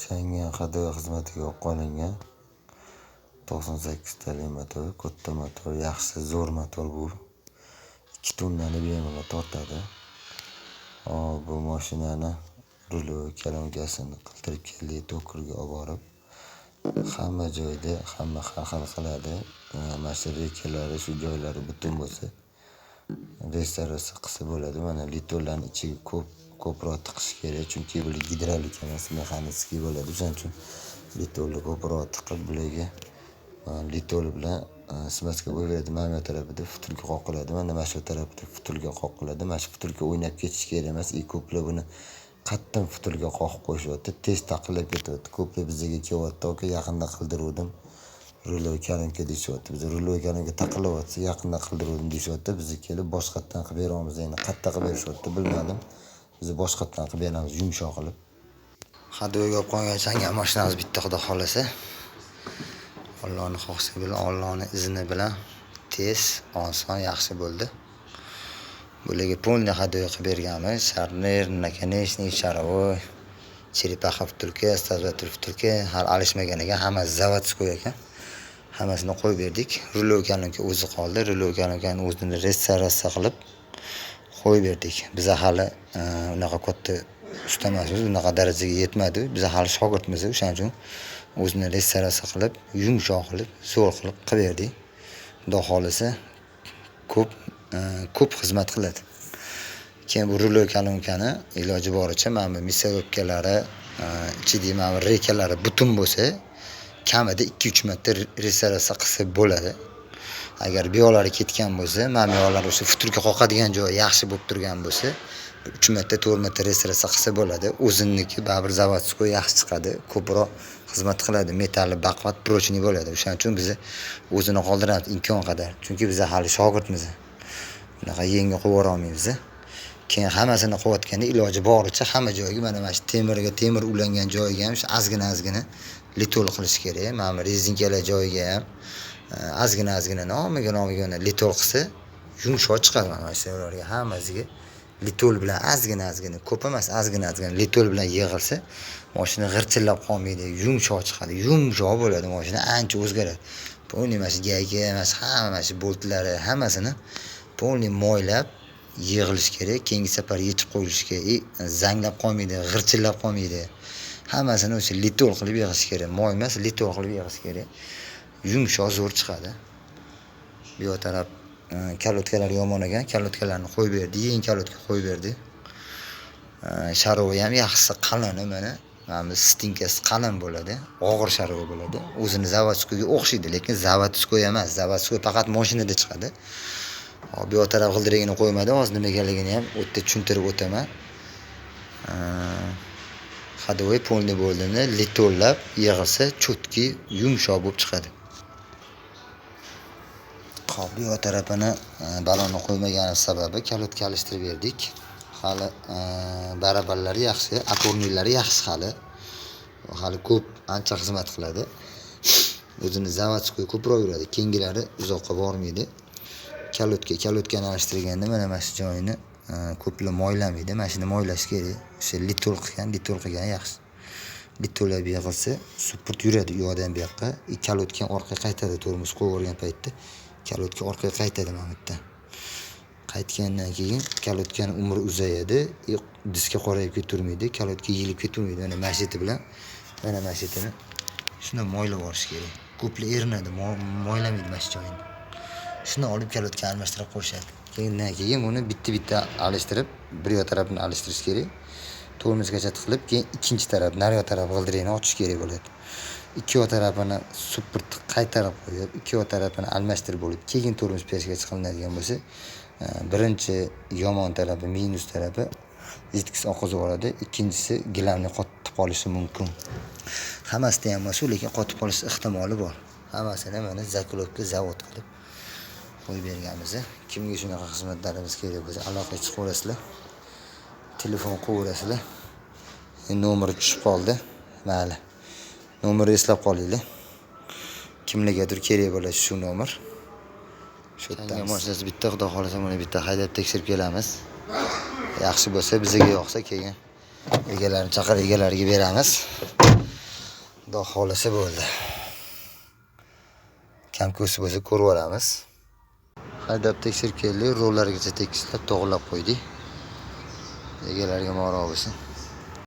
Changan Xidoy xizmatiga qo'yilgan 98 tali motor, katta motor, yaxshi zo'r motor bu. 2 tonnani bemalol tortadi. Bu mashinani rulo kalonkasini qildirib keldi, to'kirga olib borib hamma joyda hamma har xil qiladi. Mana shu rekalari, shu joylari butun bo'lsa restavratsiya qilsa bo'ladi. Mana litollarni ichiga ko'proq tiqish kerak, chunki bu gidravlik emas, mexanik bo'ladi. Shuning uchun litolni ko'proq tiqib bularga litol bilan smaska qo'yiladi. Mana bu tarafida futurga qoqiladi. Mana shu tarafida futurga qoqiladi. Mana shu futurga o'ynab ketish kerak emas. Ko'plar buni qattiq futurga qoqib qo'yishyapti. Tez taqilib ketyapti. Ko'plar bizga kelyapti, aka yaqinda qildiruvdim. Rulo kalanka deyishyapti. Biz rulo kalanka taqilyapti, yaqinda qildiruvdim deyishyapti. Biz kelib boshqatdan qilib beramiz. Endi qattiq qilib berishyapti, bilmadim. Biz boshqatdan qilib beramiz, yumshoq qilib. Hadoyga olib qo'ygan changan mashinamiz bitta xudo xolasa. Allohning xohishi bilan, Allohning izni bilan tez, oson, yaxshi bo'ldi. Bularga polni hadoy qilib berganmiz. Sharner, nakonechnik, sharovoy, черепаха vtulka, stazvatul vtulka, hali alishmagan ekan, hammasi zavodskoy ekan. Hammasini qo'yib berdik. Rulo kalanka o'zi qoldi. Rulo kalankani o'zini restavratsiya qilib qo'yib berdik. Biz hali unaqa katta usta emasmiz, unaqa darajaga yetmadi. Biz hali shogirdmiz, o'shaning uchun o'zini restavratsiya qilib, yumshoq qilib, zo'r qilib berdik. Xudo xolasa ko'p xizmat qiladi. Keyin bu rulo kalankani iloji boricha mana bu misovopkalari, ichidagi mana bu rekalari butun bo'lsa, kamida 2-3 marta restavratsiya qilsa bo'ladi. Agar bu yo'llari ketgan bo'lsa, mana bu yo'llar o'sha futurga qoqadigan joyi yaxshi bo'lib turgan bo'lsa, 3 marta, 4 marta restavratsiya qilsa bo'ladi. O'zinniki baribir zavodskoy yaxshi chiqadi, ko'proq xizmat qiladi, metalli baqvat prochniy bo'ladi. O'shaning uchun biz o'zini qoldiramiz imkon qadar. Chunki biz hali shogirdmiz. Bunaqa yengil qo'yib olmaymiz. Keyin hammasini qo'yotganda iloji boricha hamma joyiga mana shu temir ulangan joyiga ham shu azgina litol qilish kerak. Mana bu rezinkalar joyiga ham azgina nomiga litol qilsa yumshoq chiqadi. Mana shu yerlarga hammasiga litol bilan azgina, ko'p emas, azgina litol bilan yig'ilsa, mashina g'irchillab qolmaydi, yumshoq chiqadi, yumshoq bo'ladi, mashina ancha o'zgaradi. Polni mana shu gayga, hamma shu boltlari hammasini polni moylab yig'ilish kerak, keyingi safar yechib qo'yilish kerak. Zanglab qolmaydi, g'irchillab qolmaydi. Hammasini o'sha litol qilib yig'ish kerak. Moy emas, litol qilib yig'ish kerak. Yumshoq zo'r chiqadi. Bu yoq taraf kalotkalar yomon ekan, kalotkalarni qo'yib berdi, yeng kalotka qo'yib berdi. Sharovoy ham yaxshisi qalin, mana bu stinkasi qalin bo'ladi, og'ir sharovoy bo'ladi. O'zini zavodskoyga o'xshaydi, lekin zavodskoy emas, zavodskoy faqat mashinada chiqadi. Bu yoq taraf g'ildiragini qo'ymadi, hozir nima ekanligini ham o'tda tushuntirib o'taman. Hadoy polni bo'ldini litollab yig'ilsa, cho'tki yumshoq bo'lib chiqadi. Xo'p, bu yoq tarafini balonni qo'ymagani sababi kalotka alishtirib berdik. Hali barabarlari yaxshi, atornilari yaxshi hali ko'p ancha xizmat qiladi. O'zini zavodskoy ko'proq yuradi, kengilari uzoqqa bormaydi. Kalotkani alishtirganda mana shu joyini ko'plar moylamaydi. Mana shuni moylash kerak. O'sha litol qilgan yaxshi. Litollab yig'ilsa, supurt yuradi u yoqdan bu yoqqa. Kalotkan orqaga qaytadi, tormoz qo'yib yuborgan paytda kalotka orqaga qaytadi mana bu yerda. Qaytgandan keyin kalotkaning umri uzayadi, diskka qorayib keturmaydi, kalotka yeyilib keturmaydi. Mana mashita bilan mana mashitani shuni moylab olish kerak. Ko'plar erinadi, moylamaydi mana shu joyini. Shuni olib kalotga almashtirib qo'yishadi. Keyin buni bitta alishtirib, bir yoq tarafini alishtirish kerak. Tormozgacha tiqilib, keyin ikkinchi taraf, nariyoq taraf g'ildiragini ochish kerak bo'ladi. Ikki yoq tarafini supurtni qaytarib qo'yib, ikki yoq tarafini almashtirib bo'lib, keyin tormoz peshga chiqiladigan bo'lsa, birinchi yomon tarafi, minus tarafi zitkisi oqizib oladi, ikkinchisi gilamni qotib qolishi mumkin. Hammasida ham emas, lekin qotib qolish ehtimoli bor. Hammasini mana zaklovka zavod qilib qo'yib berganmiz. Kimga shunaqa xizmatlarimiz kerak bo'lsa, aloqaga chiqaverasizlar. Telefon qo'yaverasizlar. Nomeri tushib qoldi. Mayli. Nomerni eslab qolinglar. Kimlargadir kerak bo'ladi shu nomer. Shu yerdan mashinasi bitta, xudo xolasa buni bitta haydab tekshirib kelamiz. Yaxshi bo'lsa bizga yoqsa keyin egalariga beramiz. Xudo xolasa bo'ldi. Kam ko'si bo'lsa ko'rib olamiz. Haydab tekshirib keldik, rollargacha tekislab to'g'rilab qo'ydik. Egalariga ma'lum bo'lsin.